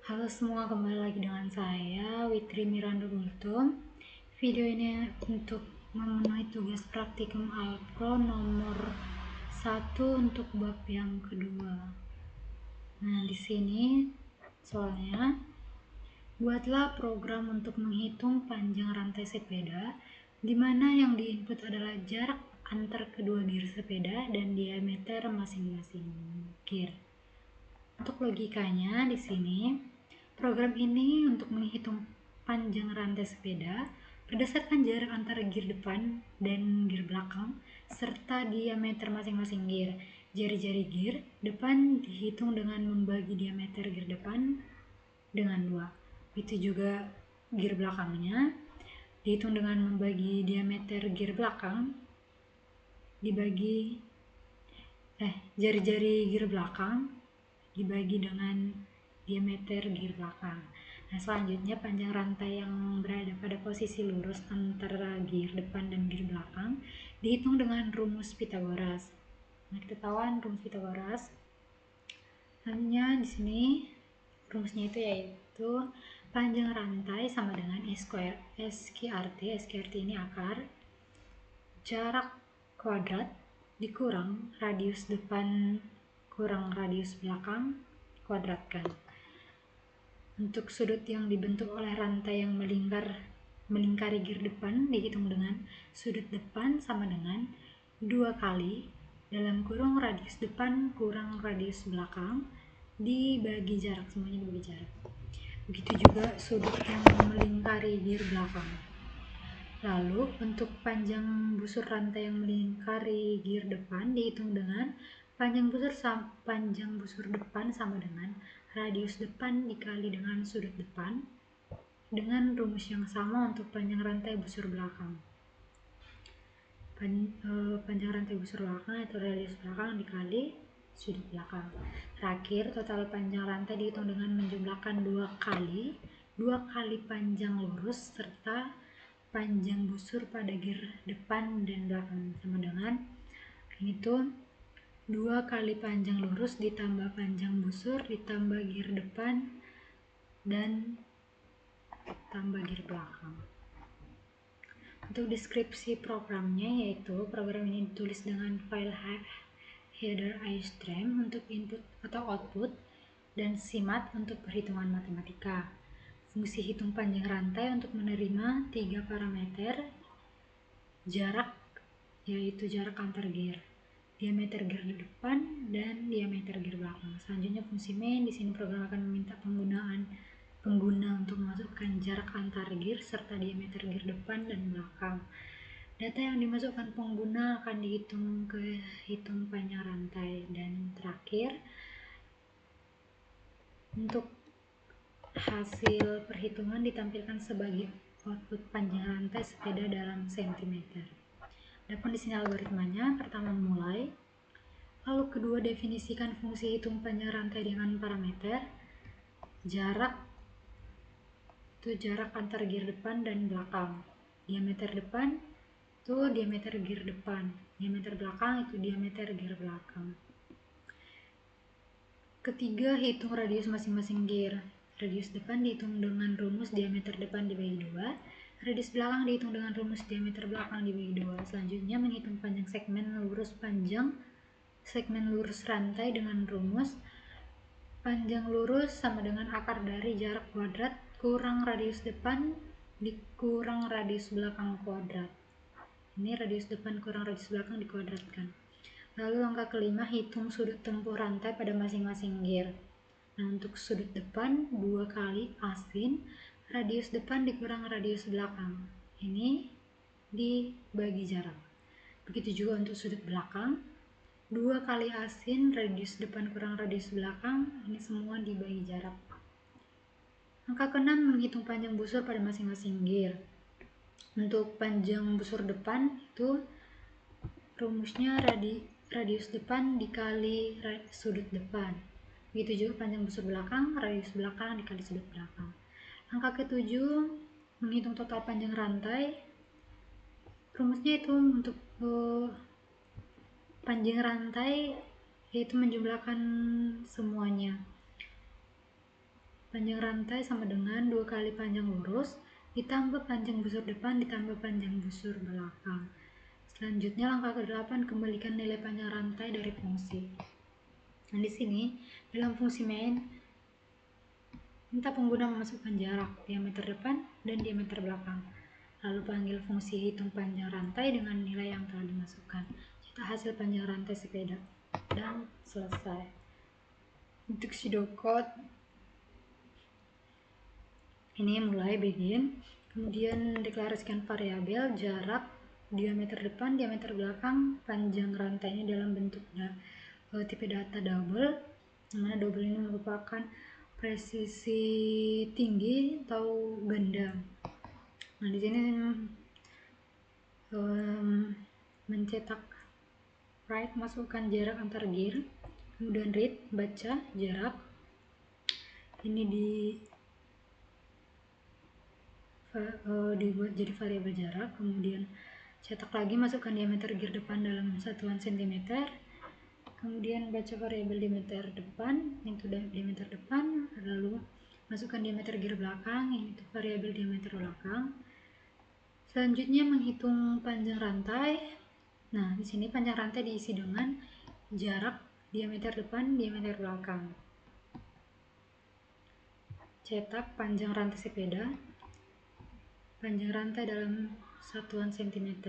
Halo semua, kembali lagi dengan saya Witri Miranda Gultom. Video ini untuk memenuhi tugas praktikum Alpro nomor 1 untuk bab yang kedua. Nah, di sini soalnya buatlah program untuk menghitung panjang rantai sepeda di mana yang diinput adalah jarak antar kedua gear sepeda dan diameter masing-masing gear. Untuk logikanya di sini, program ini untuk menghitung panjang rantai sepeda berdasarkan jarak antara gear depan dan gear belakang serta diameter masing-masing gear. Jari-jari gear depan dihitung dengan membagi diameter gear depan dengan 2. Itu juga gear belakangnya dihitung dengan membagi diameter gear belakang dibagi jari-jari gear belakang dibagi dengan diameter gear belakang. Nah, selanjutnya panjang rantai yang berada pada posisi lurus antara gear depan dan gear belakang dihitung dengan rumus Pythagoras. Nah, kita tahu rumus Pythagoras. Hanya di sini rumusnya itu yaitu panjang rantai sama dengan SQRT ini akar jarak kuadrat dikurang radius depan kurang radius belakang kuadratkan. Untuk sudut yang dibentuk oleh rantai yang melingkari gear depan dihitung dengan sudut depan sama dengan 2 kali dalam kurung radius depan kurang radius belakang dibagi jarak, semuanya dibagi jarak. Begitu juga sudut yang melingkari gear belakang. Lalu untuk panjang busur rantai yang melingkari gear depan dihitung dengan panjang busur depan sama dengan radius depan dikali dengan sudut depan dengan rumus yang sama untuk panjang rantai busur belakang. Panjang rantai busur belakang atau radius belakang dikali sudut belakang. Terakhir, total panjang rantai dihitung dengan menjumlahkan 2 kali panjang lurus serta panjang busur pada gear depan dan belakang sama dengan itu 2 kali panjang lurus ditambah panjang busur ditambah gear depan dan tambah gear belakang. Untuk deskripsi programnya, yaitu program ini ditulis dengan file header iStream untuk input atau output dan simat untuk perhitungan matematika. Fungsi hitung panjang rantai untuk menerima 3 parameter jarak, yaitu jarak antar gear, diameter gear depan dan diameter gear belakang. Selanjutnya fungsi main, di sini program akan meminta pengguna untuk memasukkan jarak antar gear serta diameter gear depan dan belakang. Data yang dimasukkan pengguna akan dihitung ke hitung panjang rantai. Dan terakhir, untuk hasil perhitungan ditampilkan sebagai output panjang rantai sepeda dalam sentimeter. Adapun di sini algoritmanya, pertama memulai, lalu kedua definisikan fungsi hitung panjang rantai dengan parameter jarak itu jarak antar gear depan dan belakang, diameter depan itu diameter gear depan, diameter belakang itu diameter gear belakang. Ketiga, hitung radius masing-masing gear. Radius depan dihitung dengan rumus diameter depan dibagi 2, radius belakang dihitung dengan rumus diameter belakang dibagi 2. Selanjutnya menghitung panjang segmen lurus rantai dengan rumus panjang lurus sama dengan akar dari jarak kuadrat kurang radius depan dikurang radius belakang kuadrat. Ini radius depan kurang radius belakang dikuadratkan. Lalu langkah kelima, hitung sudut tempuh rantai pada masing-masing gear. Nah, untuk sudut depan 2 kali asin radius depan dikurang radius belakang. Ini dibagi jarak. Begitu juga untuk sudut belakang 2 kali asin radius depan kurang radius belakang. Ini semua dibagi jarak. Angka ke-6, menghitung panjang busur pada masing-masing gear. Untuk panjang busur depan itu rumusnya radius depan dikali sudut depan. Begitu juga panjang busur belakang, radius belakang dikali sudut belakang. Angka ke-7, menghitung total panjang rantai. Rumusnya itu untuk panjang rantai yaitu menjumlahkan semuanya. Panjang rantai sama dengan 2 kali panjang lurus ditambah panjang busur depan ditambah panjang busur belakang. Selanjutnya langkah ke-8, kembalikan nilai panjang rantai dari fungsi. Nah, di sini dalam fungsi main minta pengguna memasukkan jarak diameter depan dan diameter belakang. Lalu panggil fungsi hitung panjang rantai dengan nilai yang telah dimasukkan. Cetak hasil panjang rantai sepeda dan selesai. Untuk pseudocode ini mulai begin, kemudian deklarasikan variabel jarak diameter depan, diameter belakang, panjang rantainya dalam bentuk tipe data double, dimana double ini merupakan presisi tinggi atau ganda. Nah, di sini mencetak write, masukkan jarak antar gear, kemudian read, baca jarak ini dibuat jadi variabel jarak, kemudian cetak lagi, masukkan diameter gear depan dalam satuan cm, kemudian baca variabel diameter depan, itu diameter depan, lalu masukkan diameter gear belakang, ini itu variabel diameter belakang. Selanjutnya menghitung panjang rantai. Nah, di sini panjang rantai diisi dengan jarak diameter depan, diameter belakang. Cetak panjang rantai sepeda, panjang rantai dalam satuan cm.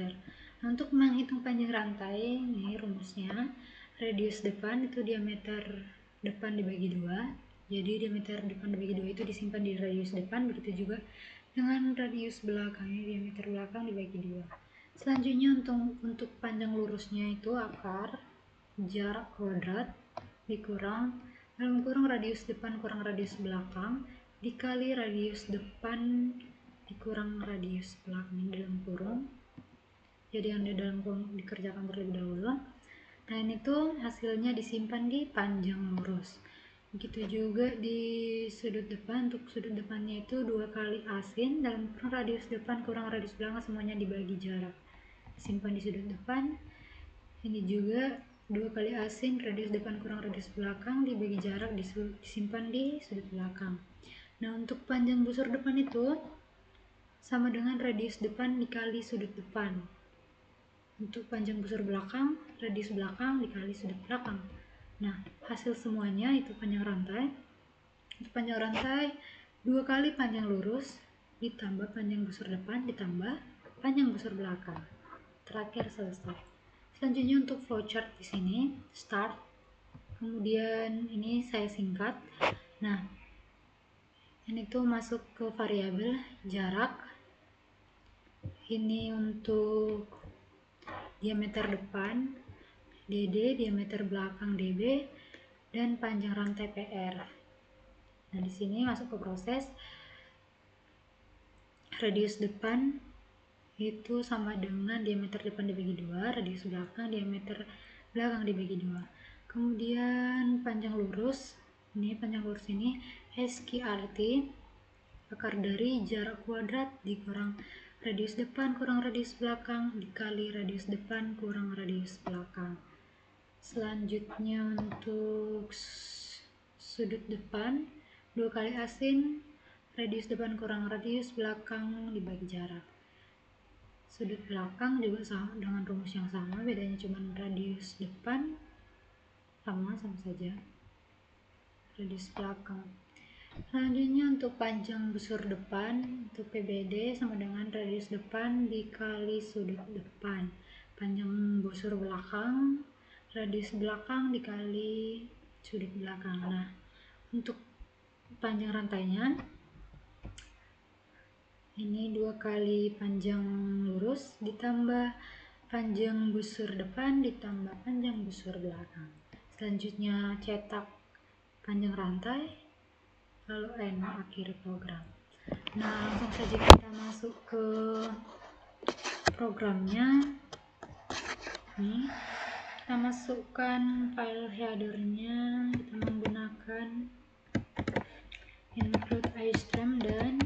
Nah, untuk menghitung panjang rantai, ini rumusnya, radius depan itu diameter depan dibagi 2, jadi diameter depan dibagi 2 itu disimpan di radius depan, begitu juga dengan radius belakang, ini diameter belakang dibagi 2. Selanjutnya untuk panjang lurusnya itu akar jarak kuadrat dikurang dalam kurung radius depan kurang radius belakang dikali radius depan dikurang radius belakang dalam kurung. Jadi yang di dalam kurung dikerjakan terlebih dahulu. Nah, ini tuh hasilnya disimpan di panjang lurus. Begitu juga di sudut depan, untuk sudut depannya itu 2 kali asin dalam kurung radius depan kurang radius belakang, semuanya dibagi jarak, disimpan di sudut depan. Ini juga 2 kali asin radius depan kurang radius belakang dibagi jarak, disimpan di sudut belakang. Nah, untuk panjang busur depan itu sama dengan radius depan dikali sudut depan. Untuk panjang busur belakang, radius belakang dikali sudut belakang. Nah, hasil semuanya itu panjang rantai. Untuk panjang rantai 2 kali panjang lurus ditambah panjang busur depan ditambah panjang busur belakang. Terakhir selesai. Selanjutnya untuk flowchart di sini, start. Kemudian ini saya singkat. Nah, ini tuh masuk ke variabel jarak. Ini untuk diameter depan DD, diameter belakang DB, dan panjang rantai PR. Nah, di sini masuk ke proses radius depan itu sama dengan diameter depan dibagi 2, radius belakang diameter belakang dibagi 2. Kemudian panjang lurus, ini panjang lurus ini SQRT, akar dari jarak kuadrat dikurang radius depan kurang radius belakang dikali radius depan kurang radius belakang. Selanjutnya untuk sudut depan 2 kali asin radius depan kurang radius belakang dibagi jarak. Sudut belakang juga sama dengan rumus yang sama, bedanya cuma radius depan sama saja, radius belakang. Selanjutnya untuk panjang busur depan, untuk PBD sama dengan radius depan dikali sudut depan. Panjang busur belakang, radius belakang dikali sudut belakang. Nah, untuk panjang rantainya ini 2 kali panjang lurus ditambah panjang busur depan ditambah panjang busur belakang. Selanjutnya cetak panjang rantai, lalu akhiri program. Nah, langsung saja kita masuk ke programnya. Nih, kita masukkan file headernya, kita menggunakan include iStream dan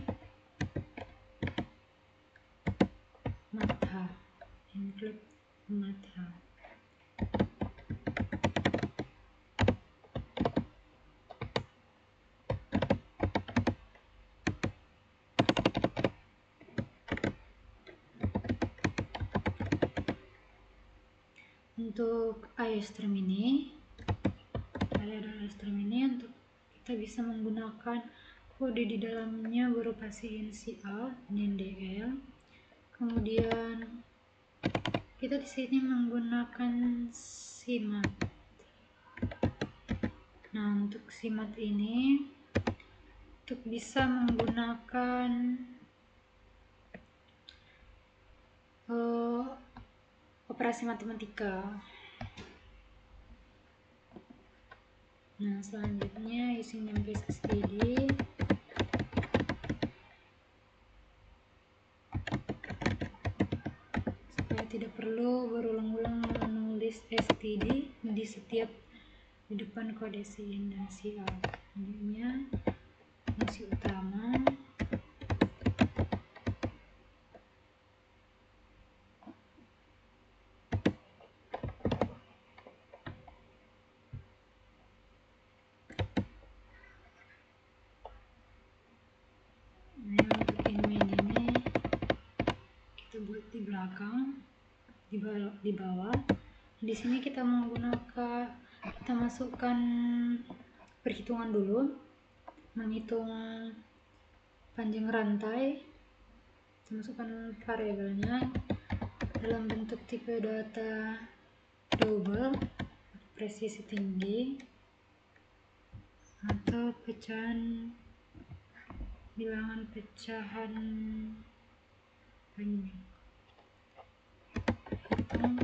Matha. Include Matha. untuk iostream ini, untuk kita bisa menggunakan kode di dalamnya berupa CNCA dan DL. Kemudian kita di sini menggunakan simat. Nah, untuk simat ini untuk bisa menggunakan operasi matematika. Nah, selanjutnya using namebase std. Supaya tidak perlu berulang-ulang menulis std di setiap di depan kode cin dan cout. Selanjutnya fungsi utama. Untuk inmain ini kita buat di belakang, di bawah. Di sini kita masukkan perhitungan dulu, menghitung panjang rantai. Kita masukkan variabelnya dalam bentuk tipe data double, presisi tinggi, atau bilangan pecahan banyak. Hitung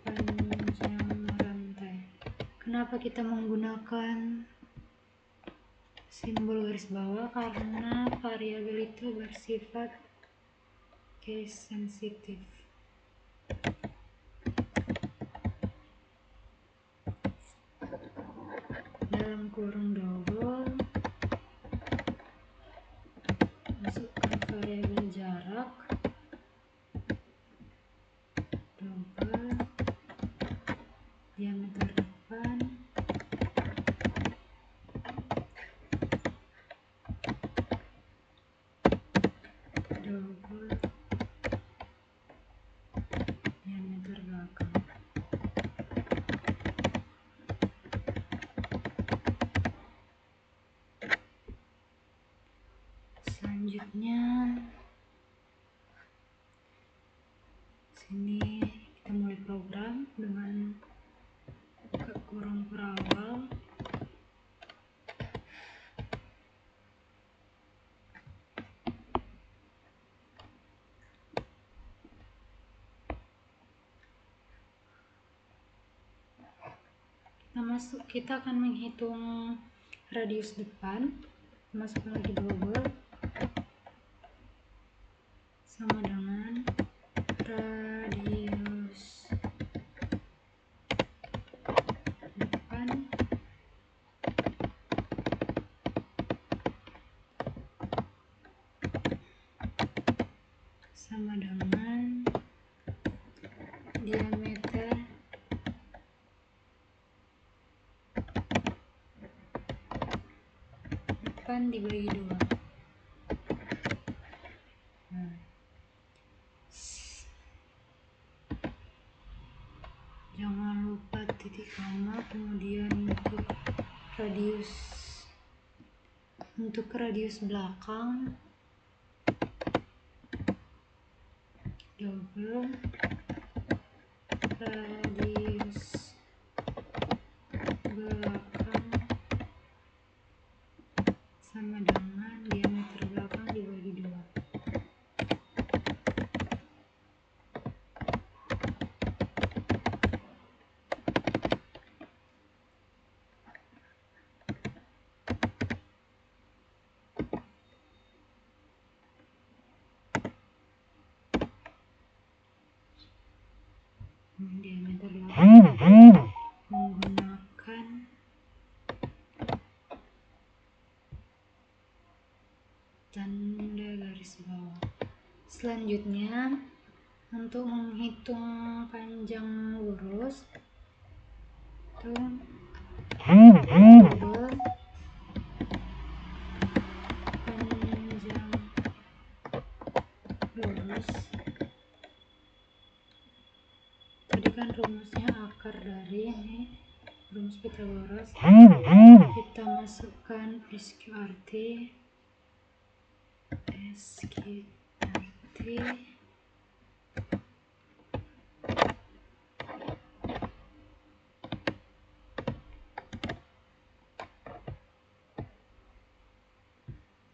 panjang rantai. Kenapa kita menggunakan simbol garis bawah? Karena variabel itu bersifat case sensitif. Dalam kurung double, masukkan variabel jarak double, diameter depan, double, diameter belakang. Selanjutnya sini kita mulai program dengan buka kurung perawal. Kita akan menghitung radius depan. Masukkan lagi double sama dengan radius depan sama dengan diameter depan dibagi 2. Nah, jangan lupa titik koma. Kemudian untuk radius belakang double radius belakang sama dengan diameter belakang dibagi 2. Diameter belakang menggunakan tanda garis bawah. Selanjutnya untuk menghitung panjang lurus itu double panjang lurus tadi ini rumus Pythagoras, kita masukkan SQRT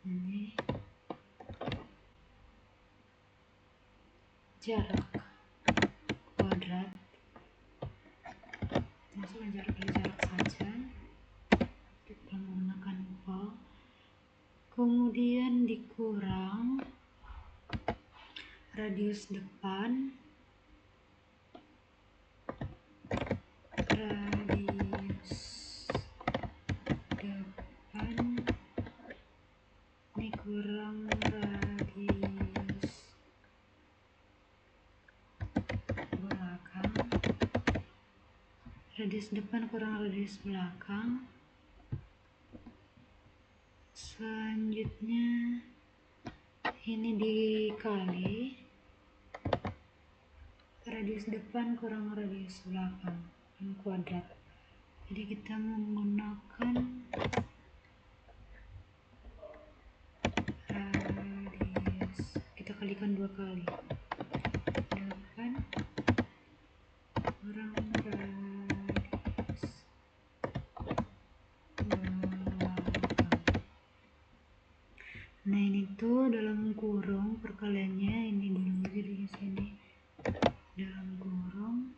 ini jarak kuadrat, masukkan jarak saja kita menggunakan upah, kemudian dikurang radius depan dikurang radius belakang, radius depan kurang radius belakang. Selanjutnya ini dikali radius depan kurang radius belakang dan kuadrat. Jadi kita menggunakan radius, kita kalikan 2 kali, depan kurang radius belakang. Nah ini tuh dalam kurung perkaliannya ini dulu, jadi di sini dalam kurung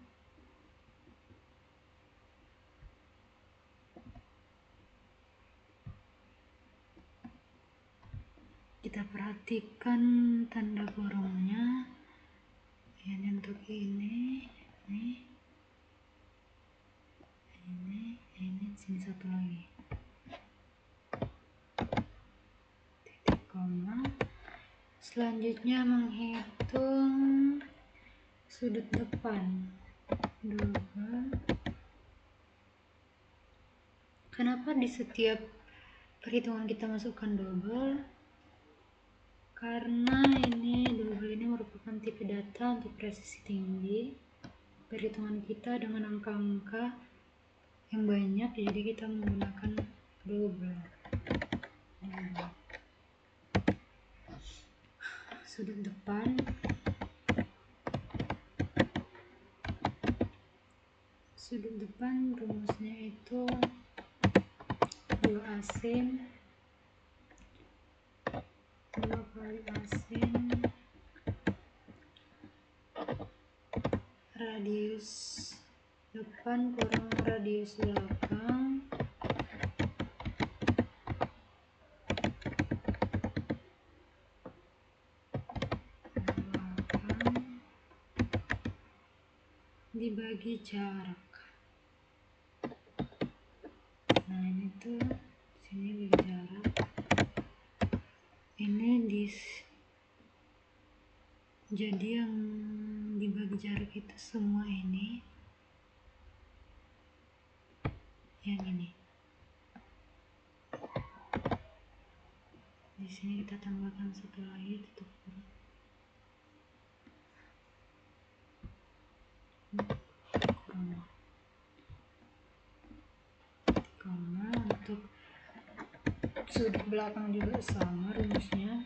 kita perhatikan tanda kurungnya. Ini untuk ini sini satu lagi titik koma. Selanjutnya menghitung sudut depan double. Kenapa di setiap perhitungan kita masukkan double? Karena ini double ini merupakan tipe data untuk presisi tinggi. Perhitungan kita dengan angka-angka yang banyak, jadi kita menggunakan double. Sudut depan rumusnya itu 2 sin 2 kali sin radius depan kurang radius belakang dibagi jarak. Nah ini tuh sini bagi jarak, ini jadi yang dibagi jarak itu semua ini, yang ini. Di sini kita tambahkan satu lagi tutup kurung. Koma. Untuk sudut belakang juga sama rumusnya.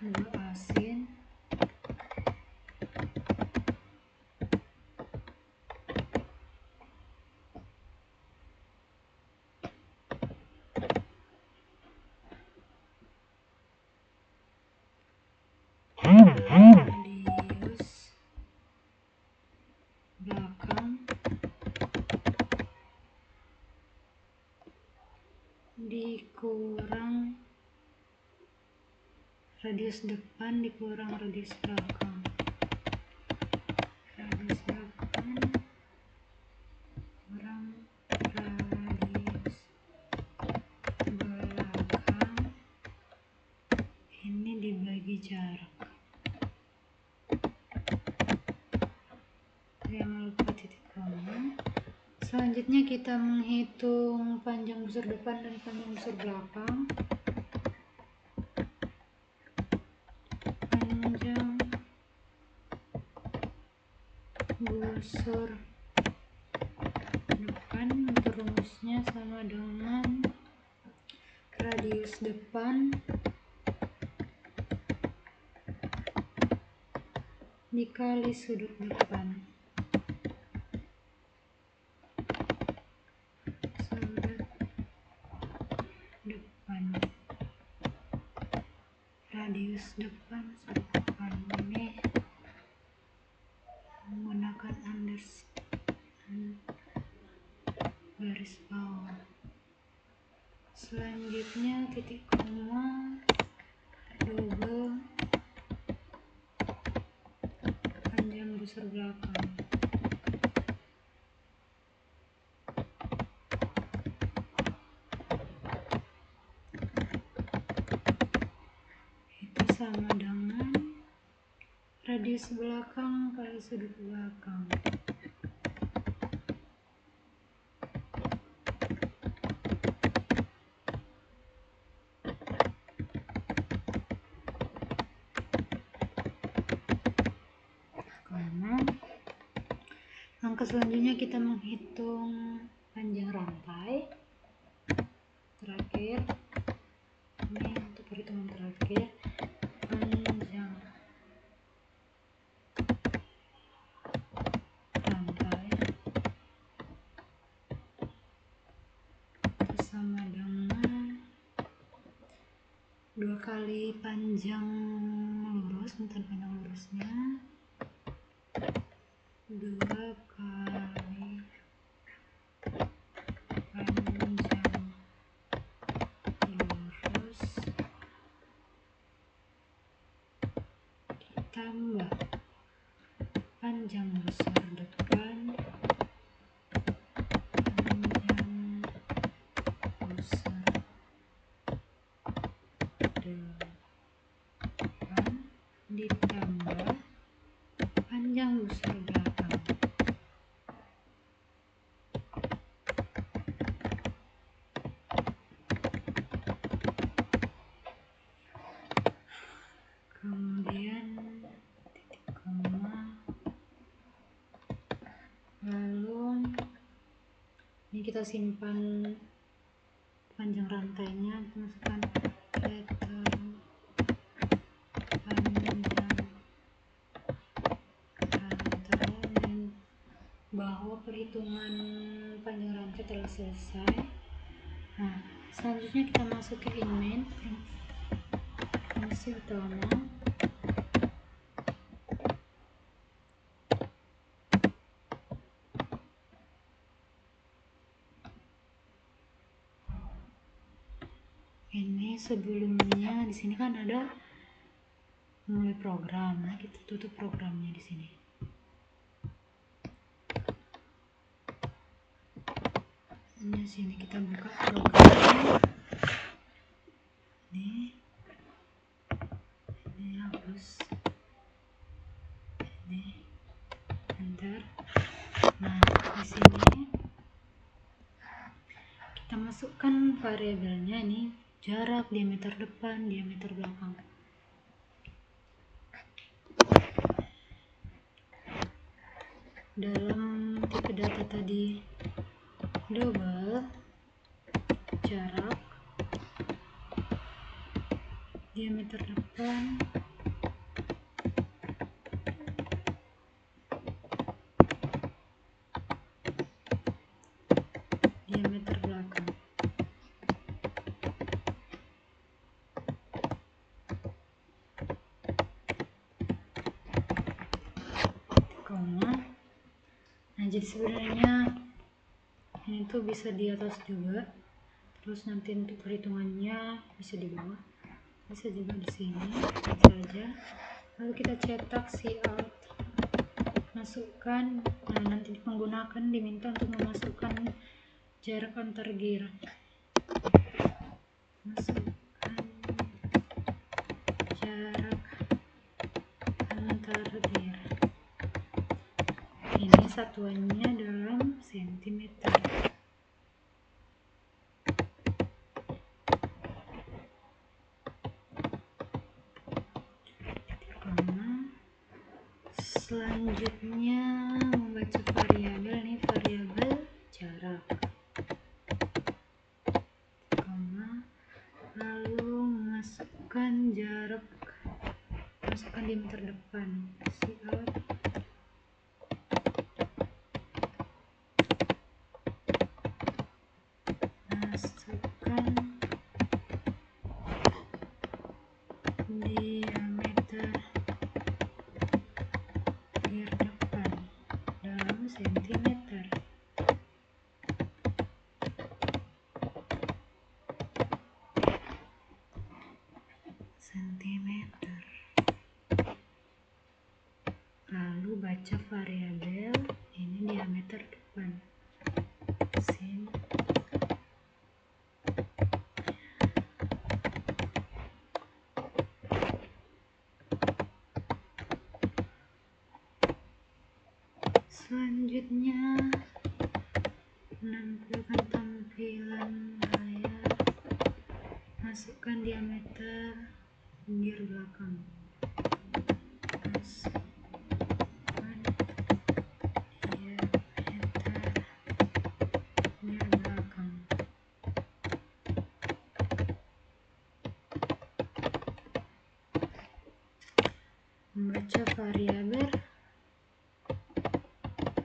Dua sin radius belakang dikurang radius depan dikurang radius belakang. Radius depan kurang radius belakang, ini dibagi jarak. Jangan lupa titik koma. Selanjutnya kita menghitung panjang busur depan dan panjang busur belakang. busur depan. Untuk rumusnya sama dengan radius depan dikali sudut depan. Sudut depan, radius depan, sudut depan. Ini menggunakan garis bawah. Selanjutnya titik koma, double panjang busur belakang. Itu sama dengan radius belakang kali sudut belakang. Karena langkah selanjutnya kita menghitung panjang rantai terakhir. Ini untuk perhitungan terakhir, panjang rantai itu sama dengan 2 kali panjang lurus, bentar, panjang lurusnya 2 kali panjang lurus ditambah panjang busur depan, panjang busur depan ditambah panjang busur belakang. Kemudian titik koma, lalu ini kita simpan panjang rantainya, masukkan letter panjang rantai dan bahwa perhitungan panjang rantai telah selesai. Nah, selanjutnya kita masuk ke inmain, fungsi utama. Ini sebelumnya di sini kan ada mulai program. Nah, kita tutup programnya di sini. Di sini kita buka programnya. Ini hapus. Ini enter. Nah, di sini kita masukkan variabelnya, ini jarak, diameter depan, diameter belakang. Dalam tipe data tadi double jarak, diameter depan, diameter belakang. Koma. Nah, jadi sebenarnya ini tuh bisa di atas juga, terus nanti untuk perhitungannya bisa di bawah, bisa juga di sini saja. Lalu kita cetak cout, masukkan. Nah, nanti penggunakan diminta untuk memasukkan jarak antar gear. Masukkan jarak antar gear. Ini satuannya dalam sentimeter. Selanjutnya membaca variabel, ini variabel jarak, koma, lalu masukkan jarak, masukkan diameter depan, cout, masukkan diameter gear depan dalam sentimeter. Lalu baca variabel, ini diameter depan, sin. Selanjutnya menampilkan tampilan layar, masukkan diameter gear belakang, masukkan diameter gear belakang. Membaca variabel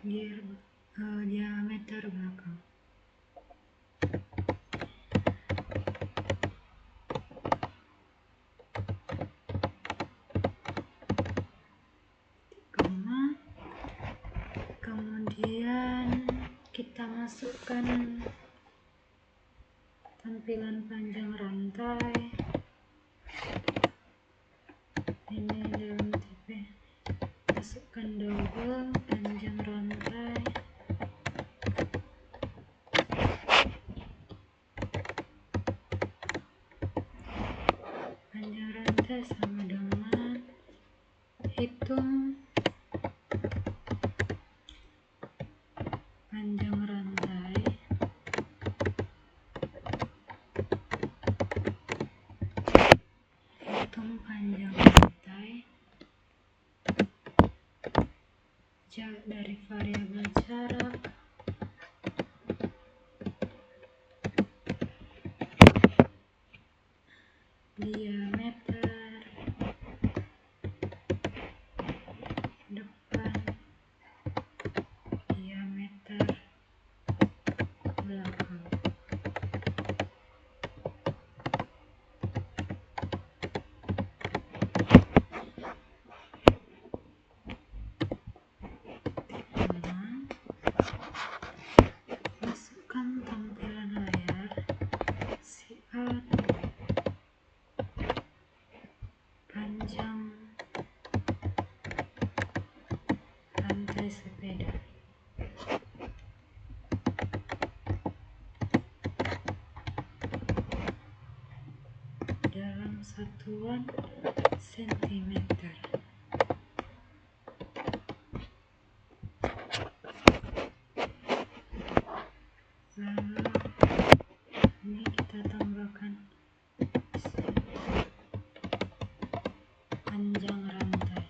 gear diameter belakang. Kemudian kita masukkan tampilan panjang rantai, ini dalam tipe, masukkan double panjang rantai, panjang rantai sama dengan hitung panjang rantai dari variabel jarak, diameter depan, diameter belakang. Masukkan tampilan layar, cout, panjang rantai sepeda. Dalam satuan sentimeter. Lalu ini kita tambahkan panjang rantai.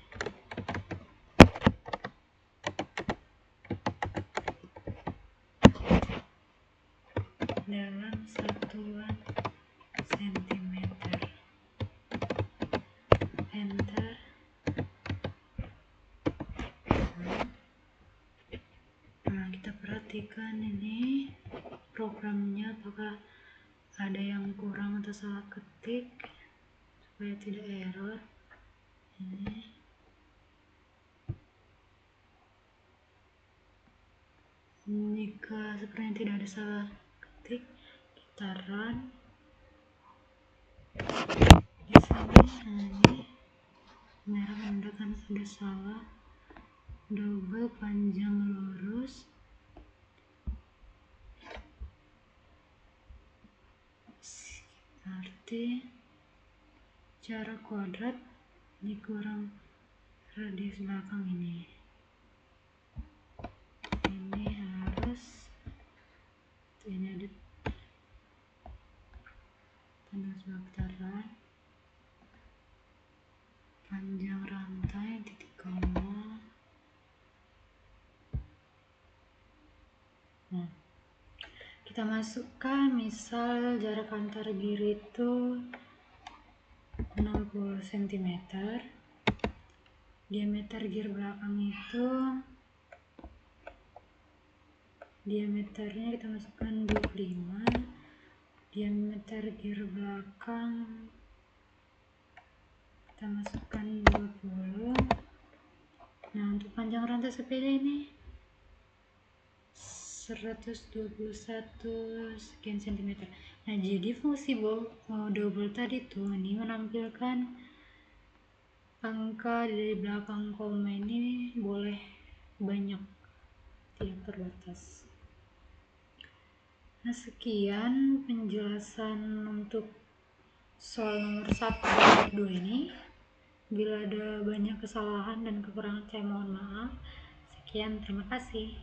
Dalam satuan sentimeter. Enter. Nah, kita perhatikan ini programnya apakah ada yang kurang atau salah ketik supaya tidak error. Ini jika sepertinya tidak ada salah ketik, kita run. Di sini ini merah menandakan sudah salah. Double panjang lurus, arti jarak kuadrat dikurang radius belakang ini. Ini harus ini ada tanda sebentar. Panjang rantai titik koma Kita masukkan misal jarak antar gear itu 60 cm, diameter gear belakang itu diameternya kita masukkan 25, diameter gear belakang kita masukkan 20. Nah, untuk panjang rantai sepeda ini 121 sekian cm. Nah, jadi fungsi double tadi tuh ini menampilkan angka dari belakang koma ini boleh banyak, tidak terbatas. Nah, sekian penjelasan untuk soal nomor 1 dan 2 ini. Bila ada banyak kesalahan dan kekurangan, saya mohon maaf. Sekian, terima kasih.